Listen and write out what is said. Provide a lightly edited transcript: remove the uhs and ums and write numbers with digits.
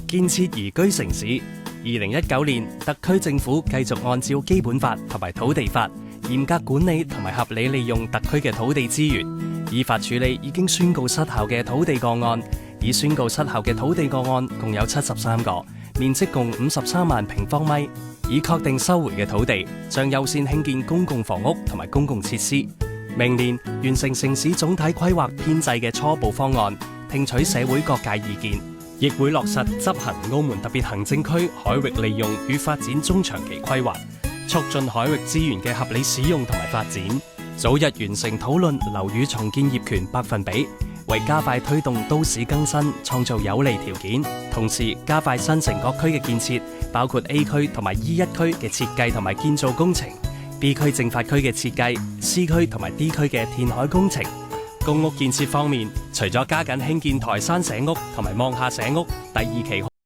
建設宜居城市。2019年，特區政府繼續按照基本法同埋土地法，嚴格管理同埋合理利用特區嘅土地資源，依法處理已經宣告失效嘅土地個案。已宣告失效嘅土地個案共有73個，面積共53萬平方米。已確定收回嘅土地，將優先興建公共房屋同埋公共設施。明年完成城市總體規劃編制嘅初步方案，聽取社會各界意見，亦會落實執行澳門特別行政區海域利用與發展中長期規劃，促進海域資源嘅合理使用同埋發展，早日完成討論樓宇重建業權百分比，為加快推動都市更新創造有利條件。同時加快新城各區嘅建設，包括 A 區同埋 E1 區嘅設計同埋建造工程， B 區政法區嘅設計， C 區同埋 D 區嘅填海工程。公屋建設方面，除咗加緊興建台山社屋同埋望廈社屋第2期